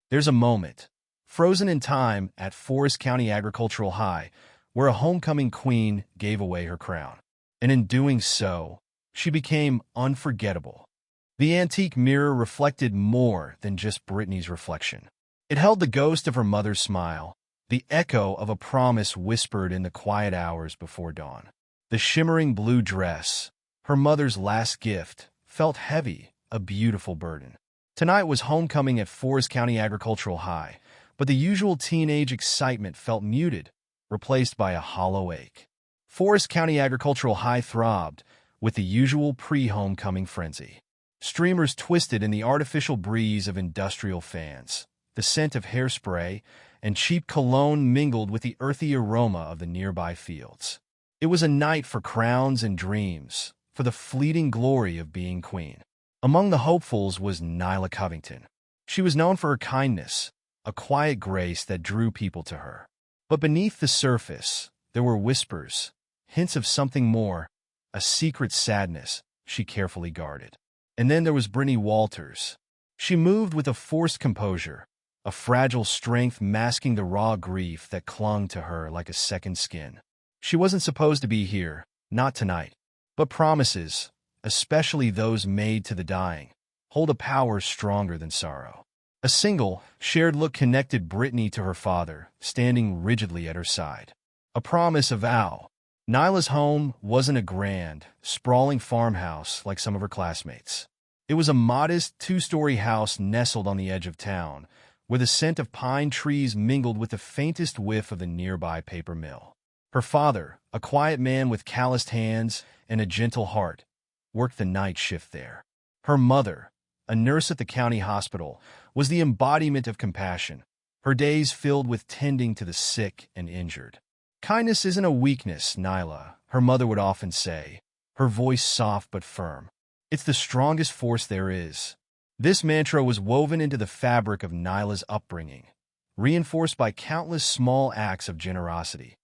There's a moment, frozen in time at Forest County Agricultural High, where a homecoming queen gave away her crown. And in doing so, she became unforgettable. The antique mirror reflected more than just Britney's reflection. It held the ghost of her mother's smile, the echo of a promise whispered in the quiet hours before dawn. The shimmering blue dress, her mother's last gift, felt heavy, a beautiful burden. Tonight was homecoming at Forest County Agricultural High, but the usual teenage excitement felt muted, replaced by a hollow ache. Forest County Agricultural High throbbed with the usual pre-homecoming frenzy. Streamers twisted in the artificial breeze of industrial fans. The scent of hairspray and cheap cologne mingled with the earthy aroma of the nearby fields. It was a night for crowns and dreams, for the fleeting glory of being queen. Among the hopefuls was Nyla Covington. She was known for her kindness, a quiet grace that drew people to her. But beneath the surface, there were whispers, hints of something more, a secret sadness she carefully guarded. And then there was Britney Walters. She moved with a forced composure, a fragile strength masking the raw grief that clung to her like a second skin. She wasn't supposed to be here, not tonight. But promises, especially those made to the dying, hold a power stronger than sorrow. A single, shared look connected Britney to her father, standing rigidly at her side. A promise, a vow. Nyla's home wasn't a grand, sprawling farmhouse like some of her classmates. It was a modest, two-story house nestled on the edge of town, where the scent of pine trees mingled with the faintest whiff of the nearby paper mill. Her father, a quiet man with calloused hands and a gentle heart, worked the night shift there. Her mother, a nurse at the county hospital, was the embodiment of compassion, her days filled with tending to the sick and injured. "Kindness isn't a weakness, Nyla," her mother would often say, her voice soft but firm. "It's the strongest force there is." This mantra was woven into the fabric of Nyla's upbringing, reinforced by countless small acts of generosity.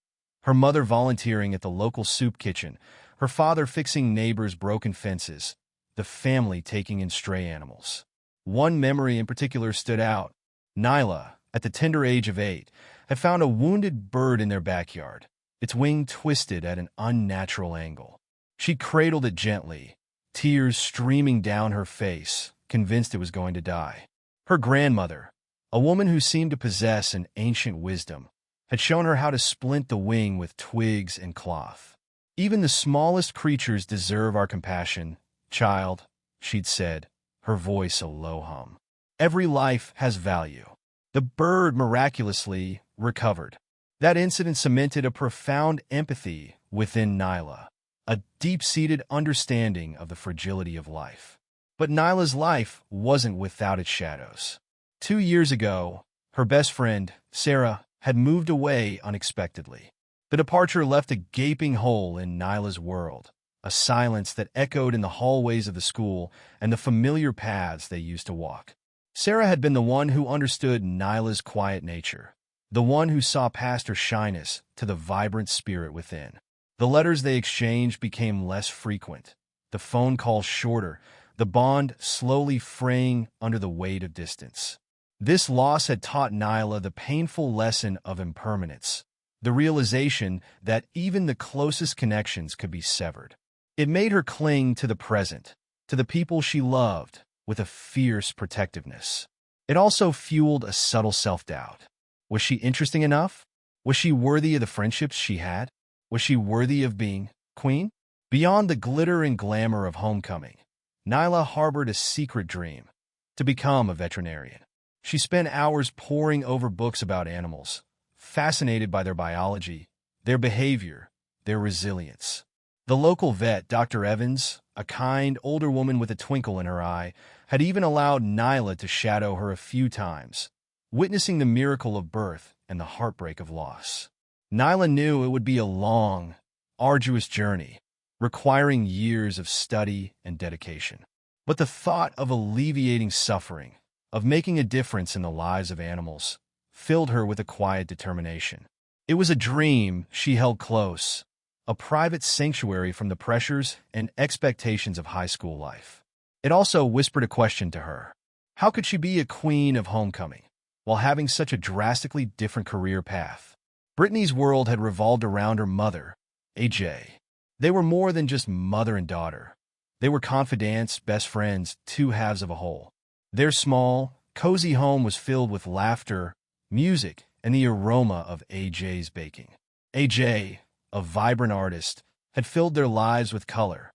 Her mother volunteering at the local soup kitchen, her father fixing neighbors' broken fences, the family taking in stray animals. One memory in particular stood out. Nyla, at the tender age of 8, had found a wounded bird in their backyard, its wing twisted at an unnatural angle. She cradled it gently, tears streaming down her face, convinced it was going to die. Her grandmother, a woman who seemed to possess an ancient wisdom, had shown her how to splint the wing with twigs and cloth. "Even the smallest creatures deserve our compassion, child," she'd said, her voice a low hum. "Every life has value." The bird miraculously recovered. That incident cemented a profound empathy within Nyla, a deep-seated understanding of the fragility of life. But Nyla's life wasn't without its shadows. 2 years ago, her best friend, Sarah, had moved away unexpectedly. The departure left a gaping hole in Nyla's world, a silence that echoed in the hallways of the school and the familiar paths they used to walk. Sarah had been the one who understood Nyla's quiet nature, the one who saw past her shyness to the vibrant spirit within. The letters they exchanged became less frequent, the phone calls shorter, the bond slowly fraying under the weight of distance. This loss had taught Nyla the painful lesson of impermanence, the realization that even the closest connections could be severed. It made her cling to the present, to the people she loved, with a fierce protectiveness. It also fueled a subtle self-doubt. Was she interesting enough? Was she worthy of the friendships she had? Was she worthy of being queen? Beyond the glitter and glamour of homecoming, Nyla harbored a secret dream: to become a veterinarian. She spent hours poring over books about animals, fascinated by their biology, their behavior, their resilience. The local vet, Dr. Evans, a kind, older woman with a twinkle in her eye, had even allowed Nyla to shadow her a few times, witnessing the miracle of birth and the heartbreak of loss. Nyla knew it would be a long, arduous journey, requiring years of study and dedication. But the thought of alleviating suffering, of making a difference in the lives of animals, filled her with a quiet determination. It was a dream she held close, a private sanctuary from the pressures and expectations of high school life. It also whispered a question to her. How could she be a queen of homecoming? while having such a drastically different career path. Britney's world had revolved around her mother, AJ. They were more than just mother and daughter. They were confidants, best friends, two halves of a whole. Their small, cozy home was filled with laughter, music, and the aroma of AJ's baking. AJ, a vibrant artist, had filled their lives with color,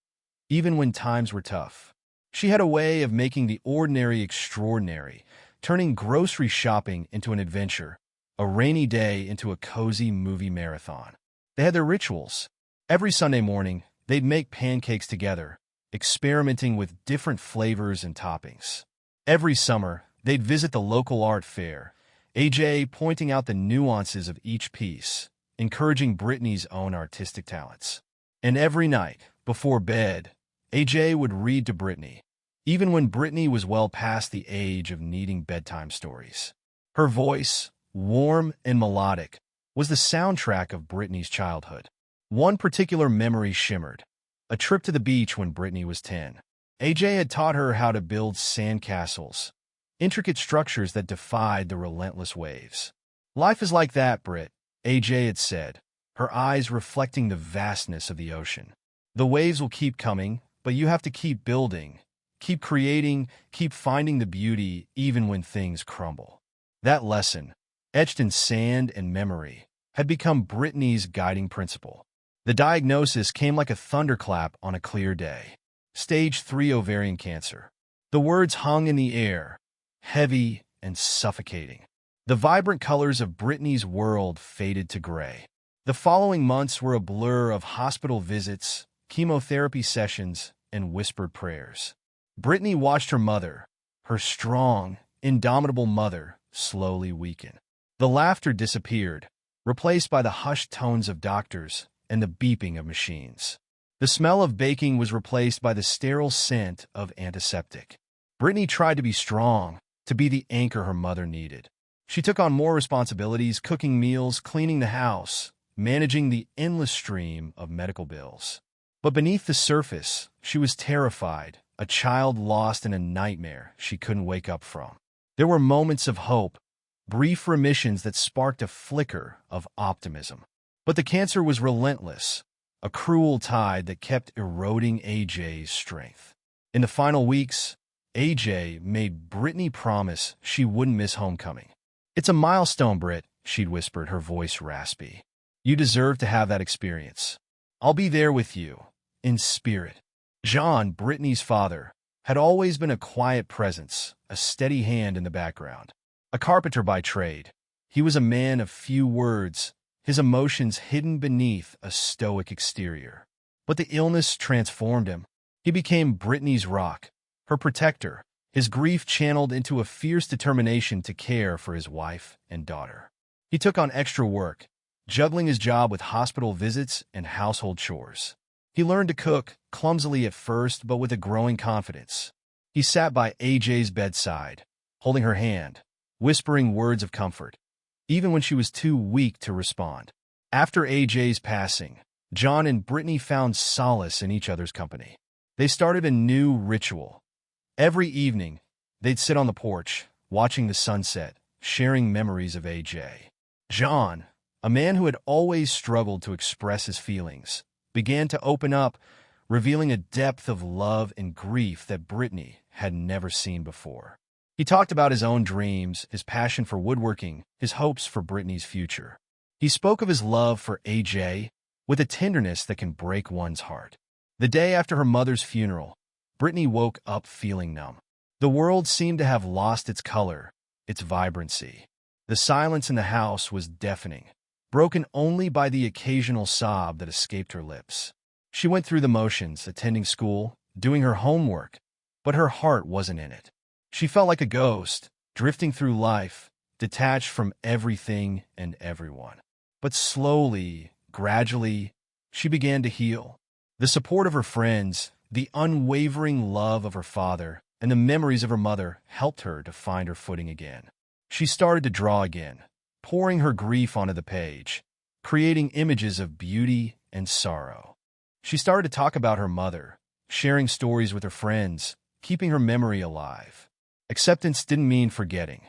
even when times were tough. She had a way of making the ordinary extraordinary, turning grocery shopping into an adventure, a rainy day into a cozy movie marathon. They had their rituals. Every Sunday morning, they'd make pancakes together, experimenting with different flavors and toppings. Every summer, they'd visit the local art fair, AJ pointing out the nuances of each piece, encouraging Britney's own artistic talents. And every night, before bed, AJ would read to Britney, even when Britney was well past the age of needing bedtime stories. Her voice, warm and melodic, was the soundtrack of Britney's childhood. One particular memory shimmered: a trip to the beach when Britney was 10. AJ had taught her how to build sandcastles, intricate structures that defied the relentless waves. "Life is like that, Brit," AJ had said, her eyes reflecting the vastness of the ocean. "The waves will keep coming, but you have to keep building, keep creating, keep finding the beauty even when things crumble." That lesson, etched in sand and memory, had become Britney's guiding principle. The diagnosis came like a thunderclap on a clear day. Stage 3 ovarian cancer. The words hung in the air, heavy and suffocating. The vibrant colors of Britney's world faded to gray. The following months were a blur of hospital visits, chemotherapy sessions, and whispered prayers. Britney watched her mother, her strong, indomitable mother, slowly weaken. The laughter disappeared, replaced by the hushed tones of doctors and the beeping of machines. The smell of baking was replaced by the sterile scent of antiseptic. Britney tried to be strong, to be the anchor her mother needed. She took on more responsibilities, cooking meals, cleaning the house, managing the endless stream of medical bills. But beneath the surface, she was terrified, a child lost in a nightmare she couldn't wake up from. There were moments of hope, brief remissions that sparked a flicker of optimism. But the cancer was relentless, a cruel tide that kept eroding AJ's strength. In the final weeks, AJ made Britney promise she wouldn't miss homecoming. "It's a milestone, Brit," she'd whispered, her voice raspy. "You deserve to have that experience. I'll be there with you, in spirit." John, Britney's father, had always been a quiet presence, a steady hand in the background. A carpenter by trade, he was a man of few words, his emotions hidden beneath a stoic exterior. But the illness transformed him. He became Britney's rock, her protector, his grief channeled into a fierce determination to care for his wife and daughter. He took on extra work, juggling his job with hospital visits and household chores. He learned to cook, clumsily at first, but with a growing confidence. He sat by AJ's bedside, holding her hand, whispering words of comfort, even when she was too weak to respond. After AJ's passing, John and Britney found solace in each other's company. They started a new ritual. Every evening, they'd sit on the porch, watching the sunset, sharing memories of AJ. John, a man who had always struggled to express his feelings, began to open up, revealing a depth of love and grief that Britney had never seen before. He talked about his own dreams, his passion for woodworking, his hopes for Britney's future. He spoke of his love for AJ with a tenderness that can break one's heart. The day after her mother's funeral, Britney woke up feeling numb. The world seemed to have lost its color, its vibrancy. The silence in the house was deafening, broken only by the occasional sob that escaped her lips. She went through the motions, attending school, doing her homework, but her heart wasn't in it. She felt like a ghost, drifting through life, detached from everything and everyone. But slowly, gradually, she began to heal. The support of her friends, the unwavering love of her father, and the memories of her mother helped her to find her footing again. She started to draw again, pouring her grief onto the page, creating images of beauty and sorrow. She started to talk about her mother, sharing stories with her friends, keeping her memory alive. Acceptance didn't mean forgetting.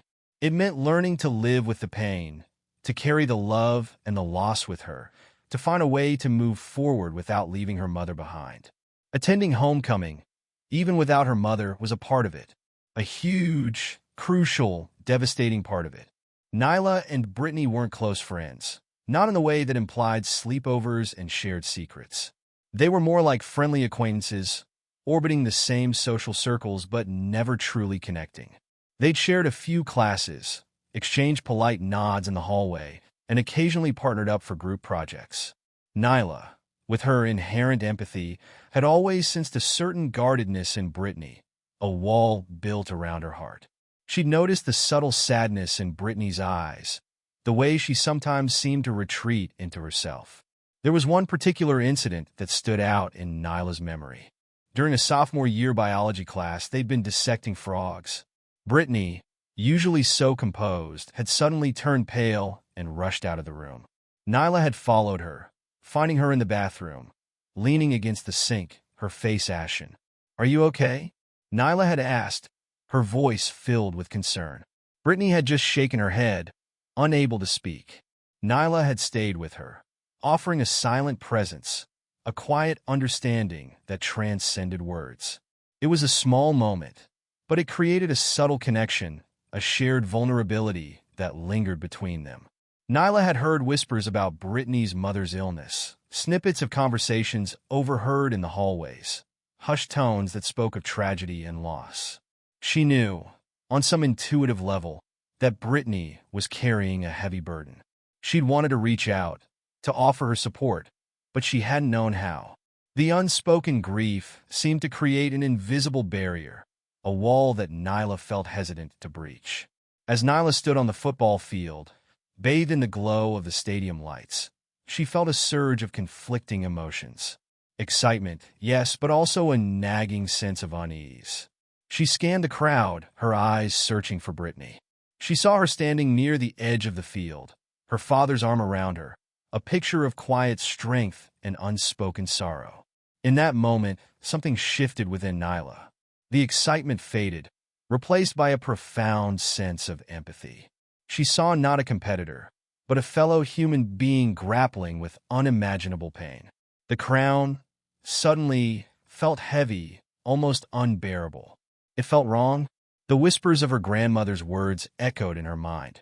It meant learning to live with the pain, to carry the love and the loss with her, to find a way to move forward without leaving her mother behind. Attending homecoming, even without her mother, was a part of it. A huge, crucial, devastating part of it. Nyla and Britney weren't close friends, not in the way that implied sleepovers and shared secrets. They were more like friendly acquaintances, orbiting the same social circles but never truly connecting. They'd shared a few classes, exchanged polite nods in the hallway, and occasionally partnered up for group projects. Nyla, with her inherent empathy, had always sensed a certain guardedness in Britney, a wall built around her heart. She'd noticed the subtle sadness in Britney's eyes, the way she sometimes seemed to retreat into herself. There was one particular incident that stood out in Nyla's memory. During a sophomore year biology class, they'd been dissecting frogs. Britney, usually so composed, had suddenly turned pale and rushed out of the room. Nyla had followed her, finding her in the bathroom, leaning against the sink, her face ashen. "Are you okay?" Nyla had asked, her voice filled with concern. Britney had just shaken her head, unable to speak. Nyla had stayed with her, offering a silent presence, a quiet understanding that transcended words. It was a small moment, but it created a subtle connection, a shared vulnerability that lingered between them. Nyla had heard whispers about Britney's mother's illness, snippets of conversations overheard in the hallways, hushed tones that spoke of tragedy and loss. She knew, on some intuitive level, that Britney was carrying a heavy burden. She'd wanted to reach out, to offer her support, but she hadn't known how. The unspoken grief seemed to create an invisible barrier, a wall that Nyla felt hesitant to breach. As Nyla stood on the football field, bathed in the glow of the stadium lights, she felt a surge of conflicting emotions. Excitement, yes, but also a nagging sense of unease. She scanned the crowd, her eyes searching for Britney. She saw her standing near the edge of the field, her father's arm around her, a picture of quiet strength and unspoken sorrow. In that moment, something shifted within Nyla. The excitement faded, replaced by a profound sense of empathy. She saw not a competitor, but a fellow human being grappling with unimaginable pain. The crown suddenly felt heavy, almost unbearable. It felt wrong. The whispers of her grandmother's words echoed in her mind.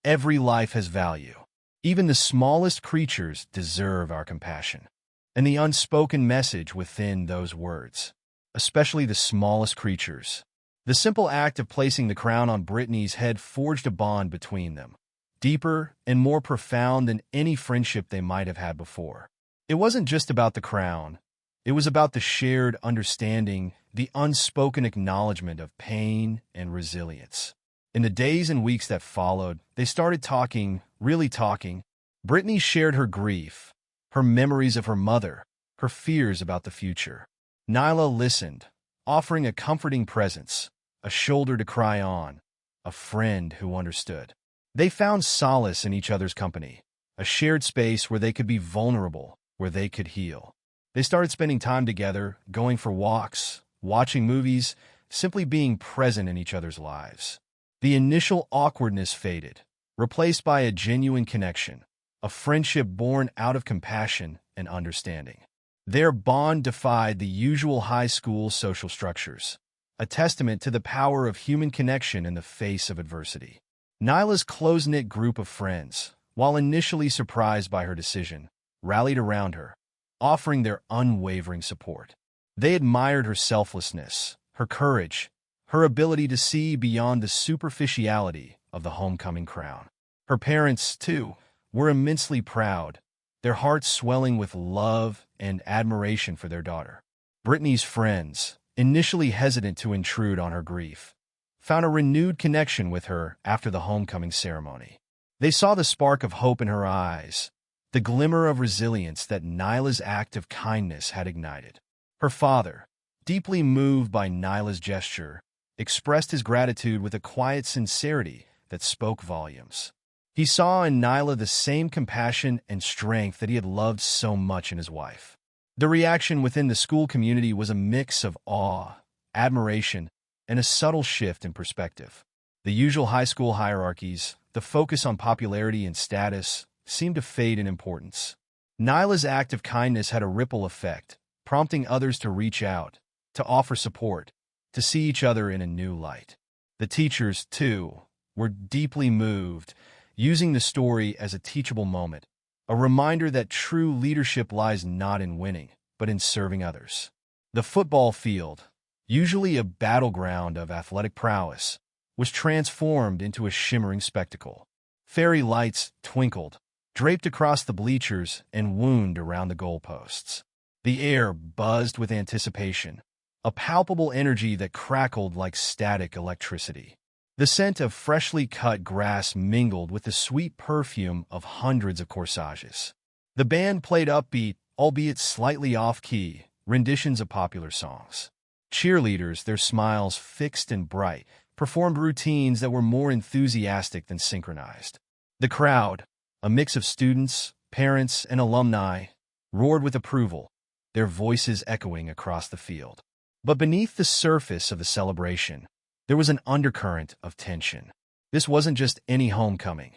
Every life has value. Even the smallest creatures deserve our compassion. And the unspoken message within those words, especially the smallest creatures. The simple act of placing the crown on Britney's head forged a bond between them, deeper and more profound than any friendship they might have had before. It wasn't just about the crown. It was about the shared understanding, the unspoken acknowledgement of pain and resilience. In the days and weeks that followed, they started talking, really talking. Britney shared her grief, her memories of her mother, her fears about the future. Nyla listened, offering a comforting presence, a shoulder to cry on, a friend who understood. They found solace in each other's company, a shared space where they could be vulnerable, where they could heal. They started spending time together, going for walks, watching movies, simply being present in each other's lives. The initial awkwardness faded, replaced by a genuine connection, a friendship born out of compassion and understanding. Their bond defied the usual high school social structures, a testament to the power of human connection in the face of adversity. Nyla's close-knit group of friends, while initially surprised by her decision, rallied around her, offering their unwavering support. They admired her selflessness, her courage, her ability to see beyond the superficiality of the homecoming crown. Her parents, too, were immensely proud, their hearts swelling with love and admiration for their daughter. Britney's friends, initially hesitant to intrude on her grief, found a renewed connection with her after the homecoming ceremony. They saw the spark of hope in her eyes, the glimmer of resilience that Nyla's act of kindness had ignited. Her father, deeply moved by Nyla's gesture, expressed his gratitude with a quiet sincerity that spoke volumes. He saw in Nyla the same compassion and strength that he had loved so much in his wife. The reaction within the school community was a mix of awe, admiration, and a subtle shift in perspective. The usual high school hierarchies, the focus on popularity and status, seemed to fade in importance. Nyla's act of kindness had a ripple effect, prompting others to reach out, to offer support, to see each other in a new light. The teachers, too, were deeply moved, using the story as a teachable moment, a reminder that true leadership lies not in winning, but in serving others. The football field, usually a battleground of athletic prowess, was transformed into a shimmering spectacle. Fairy lights twinkled, draped across the bleachers and wound around the goalposts. The air buzzed with anticipation, a palpable energy that crackled like static electricity. The scent of freshly cut grass mingled with the sweet perfume of hundreds of corsages. The band played upbeat, albeit slightly off-key, renditions of popular songs. Cheerleaders, their smiles fixed and bright, performed routines that were more enthusiastic than synchronized. The crowd, a mix of students, parents, and alumni, roared with approval, their voices echoing across the field. But beneath the surface of the celebration, there was an undercurrent of tension. This wasn't just any homecoming.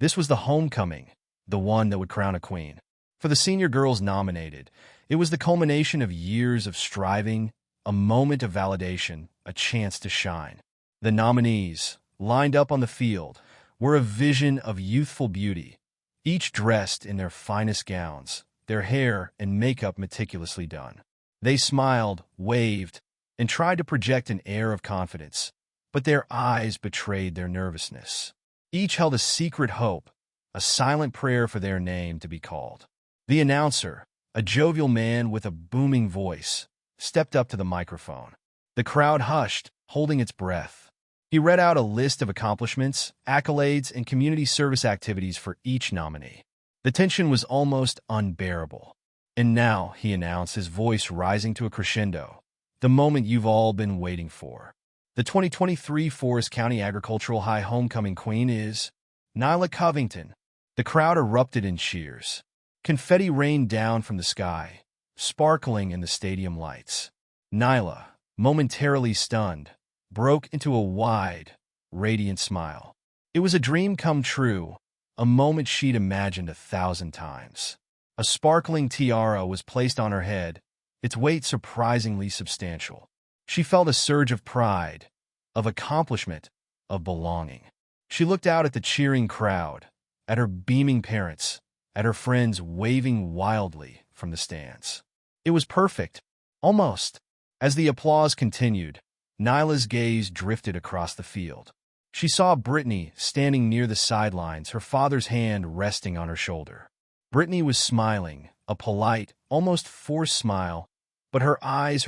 This was the homecoming, the one that would crown a queen. For the senior girls nominated, it was the culmination of years of striving, a moment of validation, a chance to shine. The nominees, lined up on the field, were a vision of youthful beauty, each dressed in their finest gowns, their hair and makeup meticulously done. They smiled, waved, and tried to project an air of confidence, but their eyes betrayed their nervousness. Each held a secret hope, a silent prayer for their name to be called. The announcer, a jovial man with a booming voice, stepped up to the microphone. The crowd hushed, holding its breath. He read out a list of accomplishments, accolades, and community service activities for each nominee. The tension was almost unbearable. And now, he announced, his voice rising to a crescendo, the moment you've all been waiting for. The 2023 Forest County Agricultural High Homecoming Queen is Nyla Covington. The crowd erupted in cheers. Confetti rained down from the sky, sparkling in the stadium lights. Nyla, momentarily stunned, broke into a wide, radiant smile. It was a dream come true, a moment she'd imagined 1,000 times. A sparkling tiara was placed on her head, its weight surprisingly substantial. She felt a surge of pride, of accomplishment, of belonging. She looked out at the cheering crowd, at her beaming parents, at her friends waving wildly from the stands. It was perfect, almost. As the applause continued, Nyla's gaze drifted across the field. She saw Britney standing near the sidelines, her father's hand resting on her shoulder. Britney was smiling, a polite, almost forced smile, but her eyes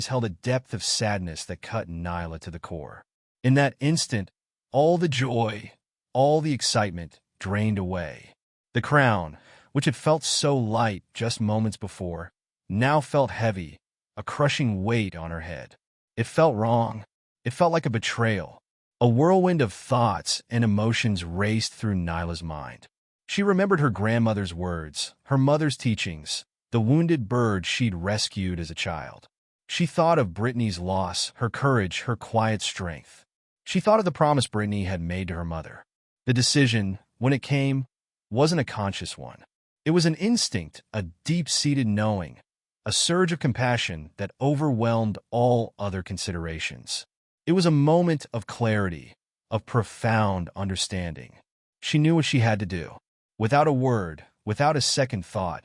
held a depth of sadness that cut Nyla to the core. In that instant, all the joy, all the excitement drained away. The crown, which had felt so light just moments before, now felt heavy, a crushing weight on her head. It felt wrong. It felt like a betrayal. A whirlwind of thoughts and emotions raced through Nyla's mind. She remembered her grandmother's words, her mother's teachings, the wounded bird she'd rescued as a child. She thought of Britney's loss, her courage, her quiet strength. She thought of the promise Britney had made to her mother. The decision, when it came, wasn't a conscious one. It was an instinct, a deep-seated knowing, a surge of compassion that overwhelmed all other considerations. It was a moment of clarity, of profound understanding. She knew what she had to do. Without a word, without a second thought,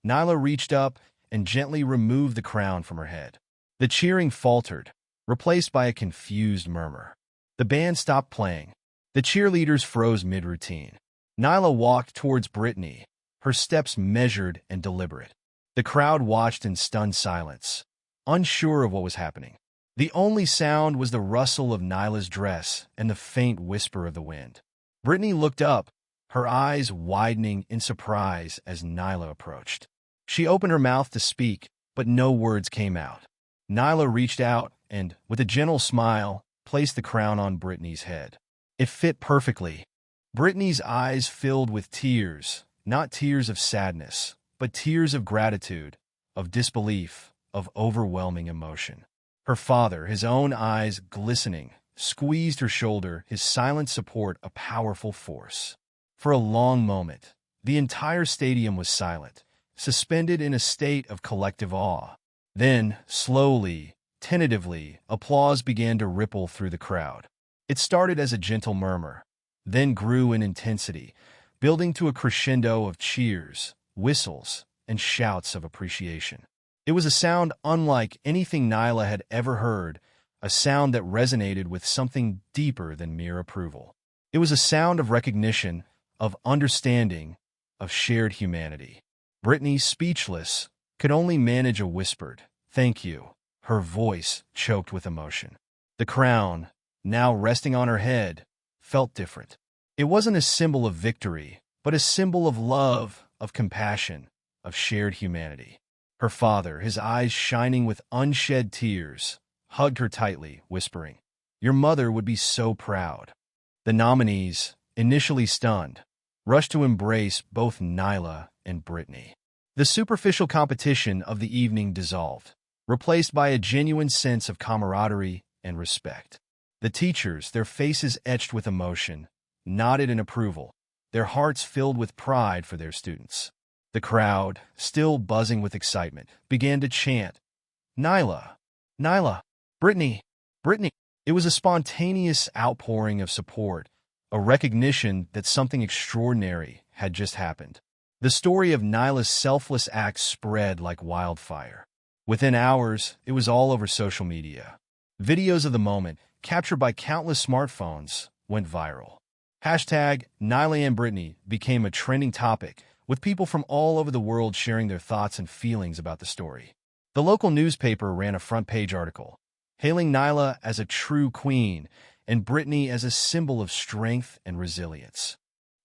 Nyla reached up and gently removed the crown from her head. The cheering faltered, replaced by a confused murmur. The band stopped playing. The cheerleaders froze mid-routine. Nyla walked towards Britney, her steps measured and deliberate. The crowd watched in stunned silence, unsure of what was happening. The only sound was the rustle of Nyla's dress and the faint whisper of the wind. Britney looked up, her eyes widening in surprise as Nyla approached. She opened her mouth to speak, but no words came out. Nyla reached out and, with a gentle smile, placed the crown on Britney's head. It fit perfectly. Britney's eyes filled with tears, not tears of sadness, but tears of gratitude, of disbelief, of overwhelming emotion. Her father, his own eyes glistening, squeezed her shoulder, his silent support a powerful force. For a long moment, the entire stadium was silent, suspended in a state of collective awe. Then, slowly, tentatively, applause began to ripple through the crowd. It started as a gentle murmur, then grew in intensity, building to a crescendo of cheers, whistles, and shouts of appreciation. It was a sound unlike anything Nyla had ever heard, a sound that resonated with something deeper than mere approval. It was a sound of recognition, of understanding, of shared humanity. Britney, speechless, could only manage a whispered, "Thank you," her voice choked with emotion. The crown, now resting on her head, felt different. It wasn't a symbol of victory, but a symbol of love, of compassion, of shared humanity. Her father, his eyes shining with unshed tears, hugged her tightly, whispering, "Your mother would be so proud." The nominees, initially stunned, rushed to embrace both Nyla and Britney. The superficial competition of the evening dissolved, replaced by a genuine sense of camaraderie and respect. The teachers, their faces etched with emotion, nodded in approval, their hearts filled with pride for their students. The crowd, still buzzing with excitement, began to chant, "Nyla! Nyla! Britney! Britney!" It was a spontaneous outpouring of support, a recognition that something extraordinary had just happened. The story of Nyla's selfless act spread like wildfire. Within hours, it was all over social media. Videos of the moment, captured by countless smartphones, went viral. Hashtag Nyla and Britney became a trending topic, with people from all over the world sharing their thoughts and feelings about the story. The local newspaper ran a front-page article, hailing Nyla as a true queen and Britney as a symbol of strength and resilience.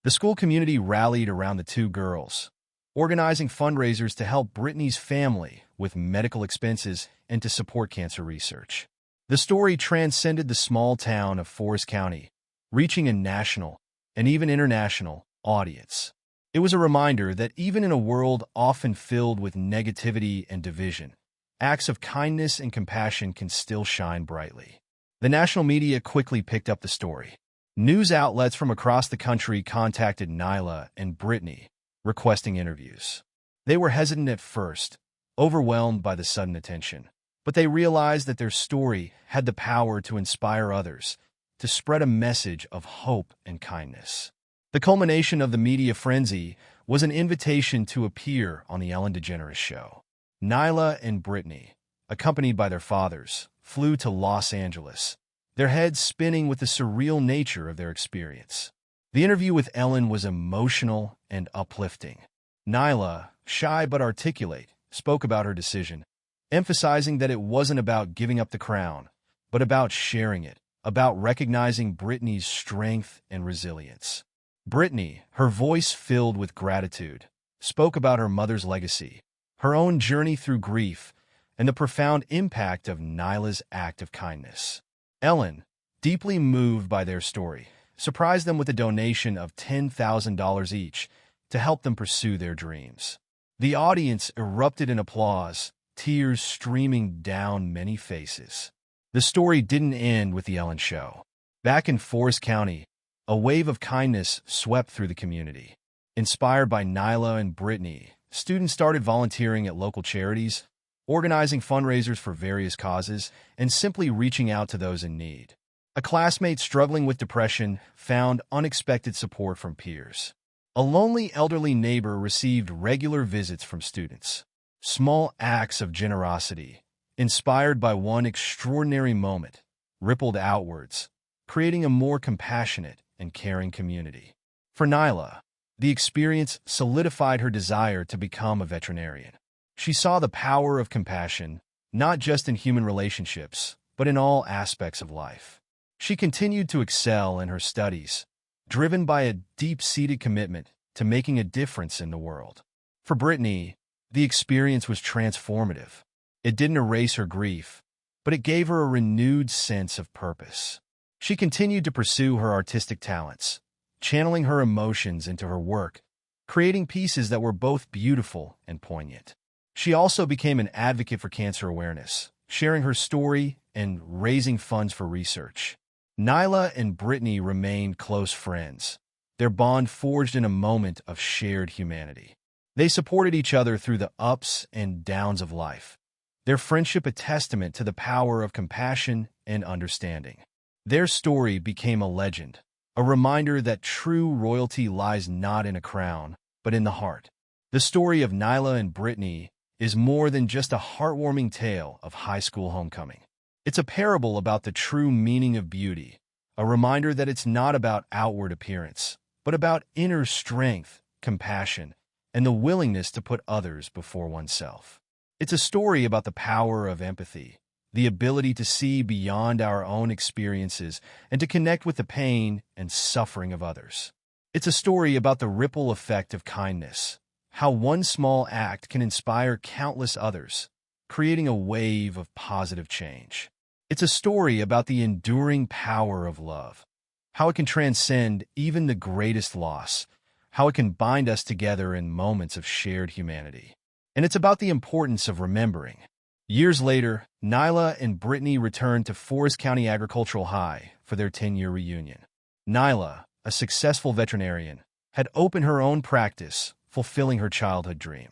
The school community rallied around the two girls, organizing fundraisers to help Britney's family with medical expenses and to support cancer research. The story transcended the small town of Forest County, reaching a national and even international audience. It was a reminder that even in a world often filled with negativity and division, acts of kindness and compassion can still shine brightly. The national media quickly picked up the story. News outlets from across the country contacted Nyla and Britney, requesting interviews. They were hesitant at first, overwhelmed by the sudden attention, but they realized that their story had the power to inspire others, to spread a message of hope and kindness. The culmination of the media frenzy was an invitation to appear on The Ellen DeGeneres Show. Nyla and Britney, accompanied by their fathers, flew to Los Angeles, their heads spinning with the surreal nature of their experience. The interview with Ellen was emotional and uplifting. Nyla, shy but articulate, spoke about her decision, emphasizing that it wasn't about giving up the crown, but about sharing it, about recognizing Britney's strength and resilience. Britney, her voice filled with gratitude, spoke about her mother's legacy, her own journey through grief, and the profound impact of Nyla's act of kindness. Ellen, deeply moved by their story, surprised them with a donation of $10,000 each to help them pursue their dreams. The audience erupted in applause, tears streaming down many faces. The story didn't end with The Ellen Show. Back in Forest County, a wave of kindness swept through the community. Inspired by Nyla and Britney, students started volunteering at local charities, organizing fundraisers for various causes, and simply reaching out to those in need. A classmate struggling with depression found unexpected support from peers. A lonely elderly neighbor received regular visits from students. Small acts of generosity, inspired by one extraordinary moment, rippled outwards, creating a more compassionate and caring community. For Nyla, the experience solidified her desire to become a veterinarian. She saw the power of compassion, not just in human relationships, but in all aspects of life. She continued to excel in her studies, driven by a deep-seated commitment to making a difference in the world. For Britney, the experience was transformative. It didn't erase her grief, but it gave her a renewed sense of purpose. She continued to pursue her artistic talents, channeling her emotions into her work, creating pieces that were both beautiful and poignant. She also became an advocate for cancer awareness, sharing her story and raising funds for research. Nyla and Britney remained close friends, their bond forged in a moment of shared humanity. They supported each other through the ups and downs of life, their friendship a testament to the power of compassion and understanding. Their story became a legend, a reminder that true royalty lies not in a crown, but in the heart. The story of Nyla and Britney is more than just a heartwarming tale of high school homecoming. It's a parable about the true meaning of beauty, a reminder that it's not about outward appearance, but about inner strength, compassion, and the willingness to put others before oneself. It's a story about the power of empathy, the ability to see beyond our own experiences and to connect with the pain and suffering of others. It's a story about the ripple effect of kindness, how one small act can inspire countless others, creating a wave of positive change. It's a story about the enduring power of love, how it can transcend even the greatest loss, how it can bind us together in moments of shared humanity. And it's about the importance of remembering. Years later, Nyla and Britney returned to Forest County Agricultural High for their 10-year reunion. Nyla, a successful veterinarian, had opened her own practice, fulfilling her childhood dream.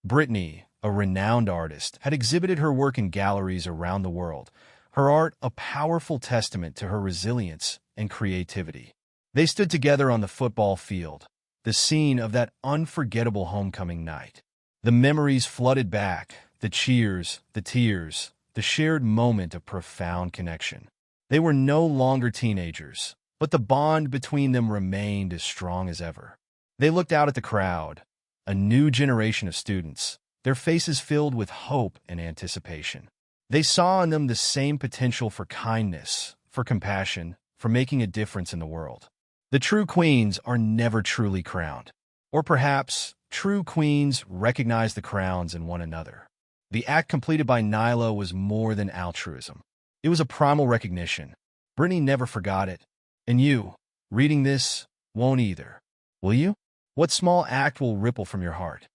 Britney, a renowned artist, had exhibited her work in galleries around the world, her art a powerful testament to her resilience and creativity. They stood together on the football field, the scene of that unforgettable homecoming night. The memories flooded back, the cheers, the tears, the shared moment of profound connection. They were no longer teenagers, but the bond between them remained as strong as ever. They looked out at the crowd, a new generation of students, their faces filled with hope and anticipation. They saw in them the same potential for kindness, for compassion, for making a difference in the world. The true queens are never truly crowned. Or perhaps, true queens recognize the crowns in one another. The act completed by Nyla was more than altruism. It was a primal recognition. Britney never forgot it. And you, reading this, won't either. Will you? What small act will ripple from your heart?